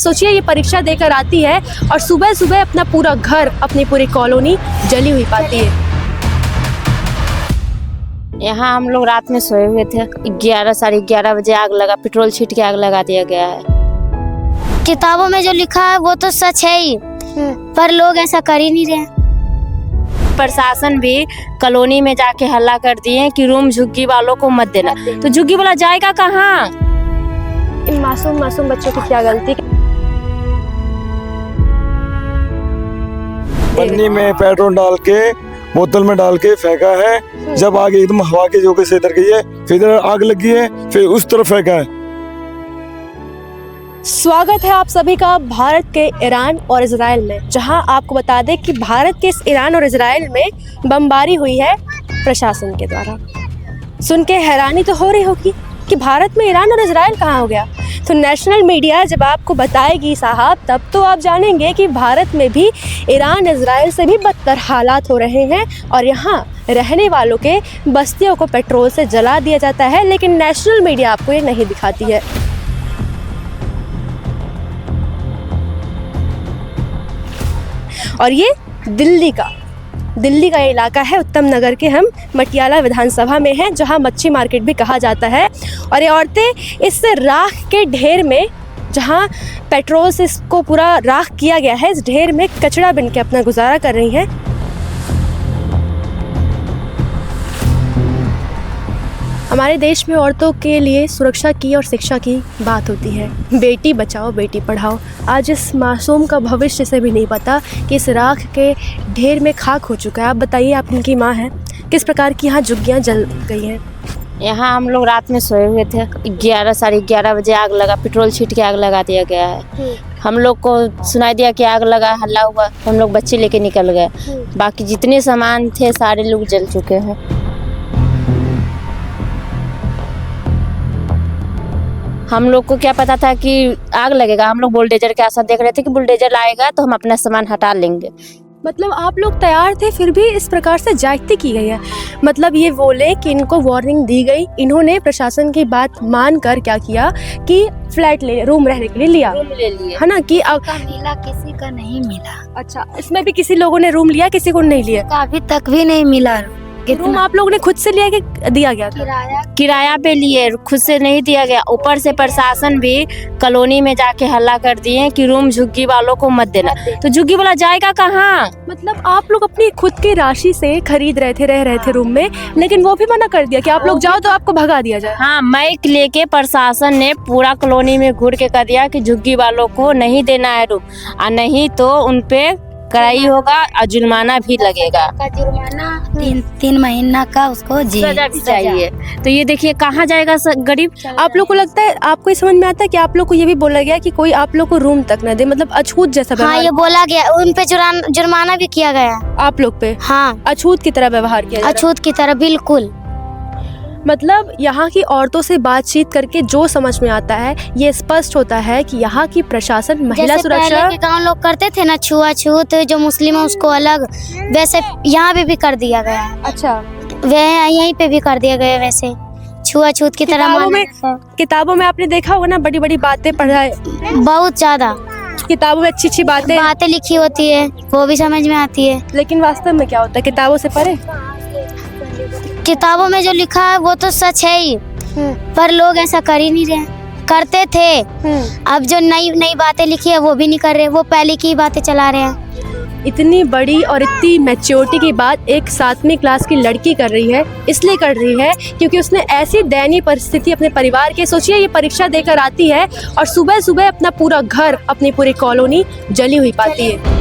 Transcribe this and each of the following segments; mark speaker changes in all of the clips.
Speaker 1: सोचिए ये परीक्षा देकर आती है और सुबह सुबह अपना पूरा घर, अपनी पूरी कॉलोनी जली हुई पाती है।
Speaker 2: यहाँ हम लोग रात में सोए हुए थे, 11 बजे आग लगा, पेट्रोल छीट के आग लगा दिया गया है।
Speaker 3: किताबों में जो लिखा है वो तो सच है ही, पर लोग ऐसा कर ही नहीं रहे।
Speaker 2: प्रशासन भी कॉलोनी में जाके हल्ला कर दिए कि रूम झुग्गी वालों को मत देना, तो झुग्गी वाला जाएगा कहाँ?
Speaker 1: इन मासूम बच्चों की क्या गलती?
Speaker 4: पन्नी में पेट्रोल डाल के बोतल में डाल के फेंका है। जब आग एकदम हवा के झोंके से इधर गई है, फिर इधर आग लगी है, फिर उस तरफ फेंका है।
Speaker 1: स्वागत है आप सभी का भारत के ईरान और इजराइल में, जहां आपको बता दें कि भारत के इस ईरान और इजराइल में बमबारी हुई है प्रशासन के द्वारा। सुन के हैरानी तो हो रही होगी कि भारत में ईरान और इजराइल कहाँ हो गया। तो नेशनल मीडिया जब आपको बताएगी साहब, तब तो आप जानेंगे कि भारत में भी ईरान इजराइल से भी बदतर हालात हो रहे हैं और यहाँ रहने वालों के बस्तियों को पेट्रोल से जला दिया जाता है, लेकिन नेशनल मीडिया आपको ये नहीं दिखाती है। और ये दिल्ली का ये इलाका है, उत्तम नगर के हम मटियाला विधानसभा में हैं, जहां मच्छी मार्केट भी कहा जाता है। और ये औरतें इस राख के ढेर में, जहां पेट्रोल से इसको पूरा राख किया गया है, इस ढेर में कचरा बिन के अपना गुजारा कर रही हैं। हमारे देश में औरतों के लिए सुरक्षा की और शिक्षा की बात होती है। बेटी बचाओ बेटी पढ़ाओ। आज इस मासूम का भविष्य से भी नहीं पता कि इस राख के ढेर में खाक हो चुका है। आप बताइए, आप इनकी माँ हैं, किस प्रकार की यहाँ झुग्गियाँ जल गई हैं?
Speaker 2: यहाँ हम लोग रात में सोए हुए थे, 11 बजे आग लगा, पेट्रोल छीट के आग लगा दिया गया है। हम लोग को सुनाई दिया कि आग लगा, हल्ला हुआ, हम लोग बच्चे लेके निकल गए। बाकी जितने सामान थे सारे लोग जल चुके हैं। हम लोग को क्या पता था कि आग लगेगा। हम लोग बुलडोजर के आशा देख रहे थे कि बुलडोजर आएगा तो हम अपना सामान हटा लेंगे।
Speaker 1: मतलब आप लोग तैयार थे, फिर भी इस प्रकार से ज्यादती की गई है। मतलब ये बोले कि इनको वार्निंग दी गई, इन्होंने प्रशासन की बात मानकर क्या किया कि फ्लैट ले, रूम रहने के लिए लिया,
Speaker 2: रूम ले लिए,
Speaker 1: है ना? कि अब
Speaker 3: मिला, किसी का नहीं मिला।
Speaker 1: अच्छा, इसमें भी किसी लोगों ने रूम लिया, किसी को नहीं लिया?
Speaker 3: अभी तक भी नहीं मिला।
Speaker 1: रूम आप लोगों ने खुद से लिया कि दिया गया था?
Speaker 2: किराया पे लिए, खुद से नहीं दिया गया। ऊपर से प्रशासन भी कॉलोनी में जाके हल्ला कर दिए कि रूम झुग्गी वालों को मत देना, तो झुग्गी वाला जाएगा कहाँ?
Speaker 1: मतलब आप लोग अपनी खुद की राशि से खरीद रहे थे, रह रहे थे रूम में, लेकिन वो भी मना कर दिया कि आप लोग जाओ तो आपको भगा दिया जाए।
Speaker 2: हाँ, माइक लेके प्रशासन ने पूरा कॉलोनी में घूर के कर दिया कि झुग्गी वालों को नहीं देना है रूम, और नहीं तो उनपे कराई होगा और जुर्माना भी लगेगा।
Speaker 3: जुर्माना 3 महीना का उसको
Speaker 2: सजा भी चाहिए। तो ये देखिए कहाँ जाएगा गरीब।
Speaker 1: आप लोग को लगता है, आपको समझ में आता है कि आप लोग को ये भी बोला गया कि कोई आप लोग को रूम तक न दे, मतलब अछूत जैसा
Speaker 3: हाँ, ये बोला गया। उन पे जुर्माना भी किया गया
Speaker 1: आप लोग पे।
Speaker 3: हाँ,
Speaker 1: अछूत की तरह व्यवहार किया,
Speaker 3: अछूत की तरह, बिल्कुल।
Speaker 1: मतलब यहाँ की औरतों से बातचीत करके जो समझ में आता है, ये स्पष्ट होता है कि यहाँ की प्रशासन महिला सुरक्षा
Speaker 3: के गाँव लोग करते थे ना, छुआछूत, जो मुस्लिम है उसको अलग, वैसे यहाँ पे भी कर दिया गया।
Speaker 1: अच्छा,
Speaker 3: वह यहीं पे भी कर दिया गया वैसे छुआछूत की तरह।
Speaker 1: किताबों में आपने देखा होगा ना, बड़ी बड़ी बातें पढ़ाए,
Speaker 3: बहुत ज्यादा
Speaker 1: किताबों में अच्छी बातें
Speaker 3: लिखी होती है, वो भी समझ में आती है, लेकिन
Speaker 1: वास्तव में क्या होता है किताबों से परे?
Speaker 3: किताबों में जो लिखा है वो तो सच है ही, पर लोग ऐसा कर ही नहीं रहे। करते थे, अब जो नई बातें लिखी है वो भी नहीं कर रहे, वो पहले की बातें चला रहे हैं।
Speaker 1: इतनी बड़ी और इतनी मैच्योरिटी की बात एक 7वीं क्लास की लड़की कर रही है, इसलिए कर रही है क्योंकि उसने ऐसी दयनीय परिस्थिति अपने परिवार के, सोचिए ये परीक्षा देकर आती है और सुबह सुबह अपना पूरा घर, अपनी पूरी कॉलोनी जली हुई पाती है।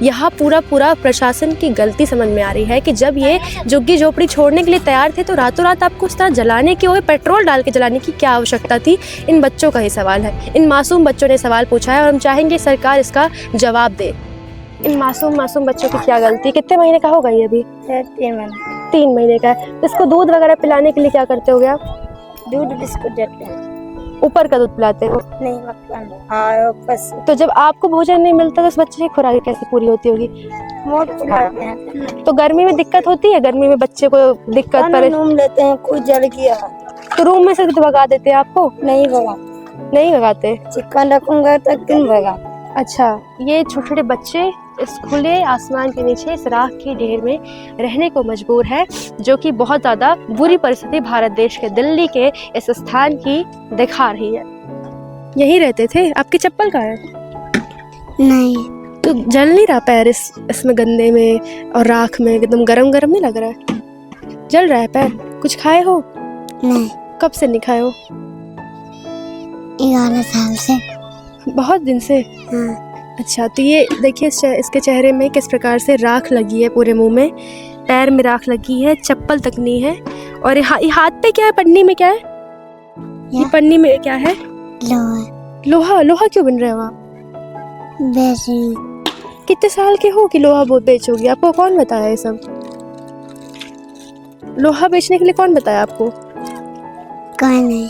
Speaker 1: यहाँ पूरा प्रशासन की गलती समझ में आ रही है कि जब ये झुग्गी झोपड़ी छोड़ने के लिए तैयार थे तो रातों रात आपको उस तरह जलाने की, पेट्रोल डाल के जलाने की क्या आवश्यकता थी? इन बच्चों का ही सवाल है, इन मासूम बच्चों ने सवाल पूछा है और हम चाहेंगे सरकार इसका जवाब दे। इन मासूम बच्चों की क्या गलती? कितने महीने का होगा ये अभी? 3 महीने का है। इसको दूध वगैरह पिलाने के लिए क्या करते हो गया?
Speaker 3: दूध बिस्कुट देते हैं।
Speaker 1: ऊपर का दूध पिलाते हो?
Speaker 3: नहीं, हाँ, बस।
Speaker 1: तो जब आपको भोजन नहीं मिलता तो उस बच्चे की खुराक कैसे पूरी होती होगी? तो गर्मी में दिक्कत होती है? गर्मी में बच्चे को दिक्कत
Speaker 3: लेते हैं, कुछ जल गया।
Speaker 1: तो रूम में से तो भगा देते हैं आपको?
Speaker 3: नहीं भगा,
Speaker 1: नहीं भगाते।
Speaker 3: चिकन रखूंगा तो क्यों भगा।
Speaker 1: अच्छा, ये छोटे छोटे बच्चे इस खुले आसमान के नीचे इस राख के ढेर में रहने को मजबूर है, जो कि बहुत ज़्यादा बुरी परिस्थिति भारत देश के दिल्ली के इस स्थान की दिखा रही है। यही रहते थे? आपकी चप्पल कहाँ है?
Speaker 3: नहीं,
Speaker 1: तो जल नहीं रहा पैर इसमें गंदे में और राख में? एकदम गरम गरम नहीं लग रहा है? जल रहा है पैर? कुछ खाए हो?
Speaker 3: नहीं,
Speaker 1: कब से नहीं खाए हो?
Speaker 3: 11 साल से।
Speaker 1: बहुत दिन से?
Speaker 3: हाँ।
Speaker 1: अच्छा, तो ये देखिए इसके चेहरे में किस प्रकार से राख लगी है, पूरे मुंह में, पैर में राख लगी है, चप्पल तक नहीं है। और ये हाथ पे क्या है? पन्नी में क्या है? ये पन्नी में क्या है?
Speaker 3: लोहा।
Speaker 1: लोहा? लोहा क्यों बन रहे हो आप? कितने साल के हो कि लोहा बेचोगे? आपको कौन बताया ये सब? लोहा बेचने के लिए कौन बताया आपको?
Speaker 3: कोई नहीं।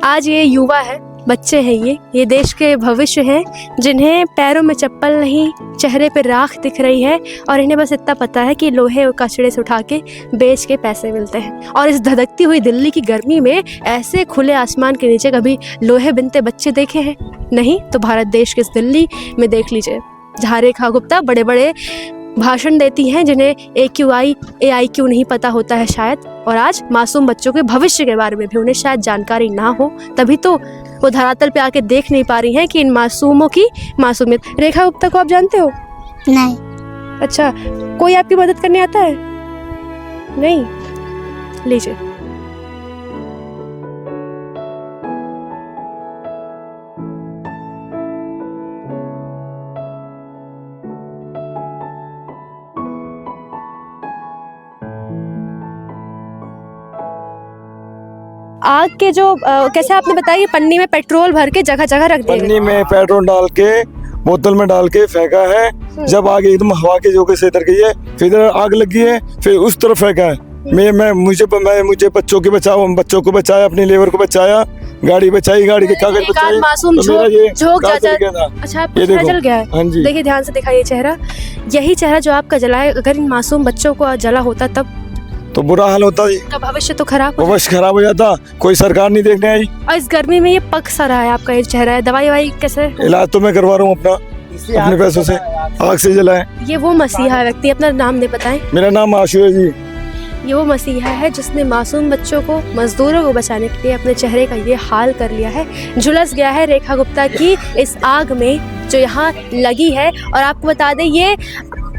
Speaker 1: आज ये युवा है, बच्चे हैं, ये देश के भविष्य हैं, जिन्हें पैरों में चप्पल नहीं, चेहरे पे राख दिख रही है और इन्हें बस इतना पता है कि लोहे और कचड़े से उठा के बेच के पैसे मिलते हैं। और इस धधकती हुई दिल्ली की गर्मी में ऐसे खुले आसमान के नीचे कभी लोहे बिनते बच्चे देखे हैं? नहीं। तो भारत देश के इस दिल्ली में देख लीजिए, जहाँ रेखा गुप्ता बड़े बड़े भाषण देती हैं, जिन्हें AQI AIQ नहीं पता होता है शायद, और आज मासूम बच्चों के भविष्य के बारे में भी उन्हें शायद जानकारी ना हो, तभी तो वो धरातल पे आके देख नहीं पा रही हैं कि इन मासूमों की मासूमियत। रेखा गुप्ता को आप जानते हो?
Speaker 3: नहीं।
Speaker 1: अच्छा, कोई आपकी मदद करने आता है? नहीं। लीजिए। आग के जो कैसे आपने बताया, पन्नी में पेट्रोल भर के जगह जगह रख दिया?
Speaker 4: पन्नी में पेट्रोल डाल के बोतल में डाल के फेंका है। जब आग एकदम हवा के झोंके से इधर गई है, फिर इधर आग लगी है, फिर उस तरफ फेंका है। मुझे बच्चों के बचाओ, बच्चों को बचाया, अपनी लेबर को बचाया, गाड़ी बचाई, गाड़ी के कागज बचाए।
Speaker 1: मासूम
Speaker 4: तो मेरा ये
Speaker 1: झोंक जाता है।
Speaker 4: था।
Speaker 1: अच्छा, आपका चेहरा जल गया है?
Speaker 4: हाँ जी।
Speaker 1: देखिए ध्यान से दिखाइए चेहरा, यही चेहरा जो आपका जला है, अगर इन मासूम बच्चों को जला होता तब
Speaker 4: तो बुरा हाल होता जी,
Speaker 1: का भविष्य तो खराब हो
Speaker 4: भविष्य खराब हो जाता। कोई सरकार नहीं देखने आई।
Speaker 1: और इस गर्मी में ये पक सा रहा है आपका ये चेहरा है, दवाई ववाई कैसे?
Speaker 4: इलाज तो मैं करवा रहा हूँ अपने पैसों से, आग से जला है।
Speaker 1: ये वो मसीहा व्यक्ति, अपना नाम नहीं बताएं?
Speaker 4: मेरा नाम आशु है जी।
Speaker 1: ये वो मसीहा है जिसने मासूम बच्चों को, मजदूरों को बचाने के लिए अपने चेहरे का ये हाल कर लिया है। झुलस गया है रेखा गुप्ता की इस आग में जो यहाँ लगी है। और आपको बता दें, ये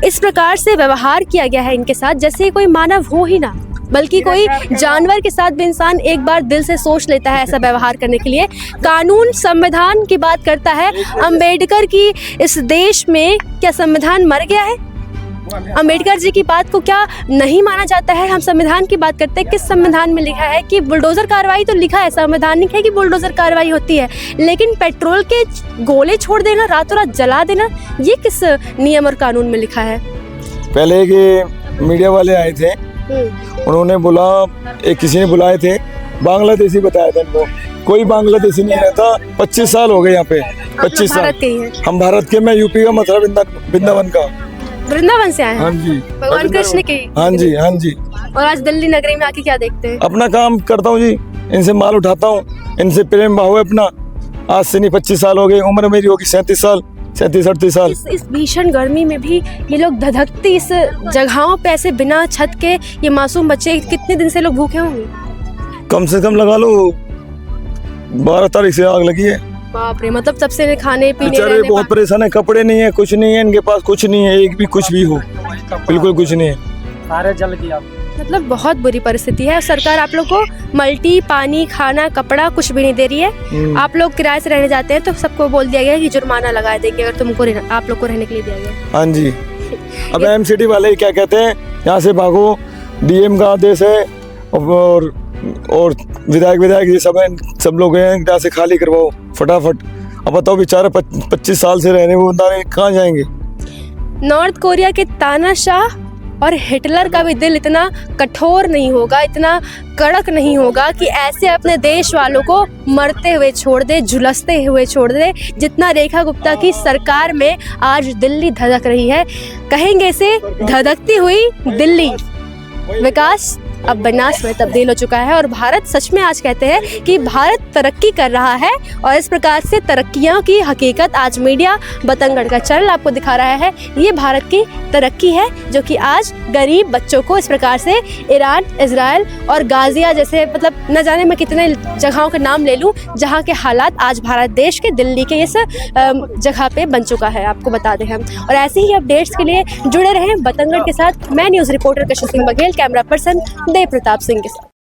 Speaker 1: इस प्रकार से व्यवहार किया गया है इनके साथ जैसे कोई मानव हो ही ना, बल्कि कोई जानवर के साथ भी इंसान एक बार दिल से सोच लेता है ऐसा व्यवहार करने के लिए। कानून, संविधान की बात करता है। अंबेडकर की इस देश में क्या संविधान मर गया है? अंबेडकर जी की बात को क्या नहीं माना जाता है? हम संविधान की बात करते हैं, किस संविधान में लिखा है कि बुलडोजर कार्रवाई? तो लिखा है, संवैधानिक है कि बुलडोजर कार्रवाई होती है, लेकिन पेट्रोल के गोले छोड़ देना, रातों रात जला देना, ये किस नियम और कानून में लिखा है?
Speaker 4: पहले के मीडिया वाले आए थे, उन्होंने बोला, एक किसी ने बुलाए थे, बांग्लादेशी बताया था इनको। कोई बांग्लादेशी नहीं रहता। 25 साल हो गए यहाँ पे। 25 साल। हम भारत के, मैं यूपी का, मथुरा वृंदावन का।
Speaker 1: वृंदावन से आए हैं?
Speaker 4: हाँ जी।
Speaker 1: भगवान कृष्ण की?
Speaker 4: हाँ जी, हाँ जी।
Speaker 1: और आज दिल्ली नगरी में आके क्या देखते हैं?
Speaker 4: अपना काम करता हूँ जी, इनसे माल उठाता हूँ, इनसे प्रेम भाव है अपना। आज से नहीं, 25 साल हो गए, उम्र मेरी होगी 37 साल, 37-38 साल।
Speaker 1: इस भीषण गर्मी में भी ये लोग धधकती इस जगहों पे ऐसे बिना छत के, ये मासूम बच्चे कितने दिन से लोग भूखे होंगे?
Speaker 4: कम से कम लगा लो 12 तारीख से आग लगी है।
Speaker 1: बाप रे, मतलब तब से खाने पीने
Speaker 4: बेचारे
Speaker 1: रहने
Speaker 4: बहुत परेशान है, कपड़े नहीं है, कुछ नहीं है इनके पास, कुछ नहीं है, एक भी कुछ भी हो, बिल्कुल कुछ नहीं है,
Speaker 5: सारे जल गया।
Speaker 1: मतलब बहुत बुरी परिस्थिति है। सरकार आप लोग को मल्टी, पानी, खाना, कपड़ा कुछ भी नहीं दे रही है। आप लोग किराए से रहने जाते हैं तो सबको बोल दिया गया है कि जुर्माना लगा देंगे अगर तुमको आप लोग को रहने के लिए दिया गया।
Speaker 4: हाँ जी। अब MCD वाले क्या कहते हैं, यहाँ से भागो, DM का आदेश है, और विधायक ये सब लोग हैं, यहाँ से खाली करवाओ फटाफट। अब बताओ, बेचारा 25 साल से रहने वो बंदा कहाँ जाएंगे?
Speaker 1: नॉर्थ कोरिया के तानाशाह और हिटलर का भी दिल इतना कठोर नहीं होगा, इतना कड़क नहीं होगा कि ऐसे अपने देश वालों को मरते हुए छोड़ दे, झुलसते हुए छोड़ दे, जितना रेखा गुप्ता की सरकार में आज दिल्ली धधक रही है। कहेंगे इसे धधकती हुई दिल्ली। विकास, अब विनाश में तब्दील हो चुका है और भारत सच में आज कहते हैं कि भारत तरक्की कर रहा है। और इस प्रकार से तरक्कियों की हकीकत आज मीडिया बतंगड़ का चल आपको दिखा रहा है। ये भारत की तरक्की है जो कि आज गरीब बच्चों को इस प्रकार से ईरान, इजराइल और गाजिया जैसे मतलब न जाने मैं कितने जगहों के नाम ले लूँ जहाँ के हालात आज भारत देश के दिल्ली के इस जगह पे बन चुका है, आपको बता दें हम। और ऐसे ही अपडेट्स के लिए जुड़े रहें बतंगड़ के साथ। मैं न्यूज़ रिपोर्टर कशिश सिंह बघेल, कैमरा पर्सन देव प्रताप सिंह के साथ।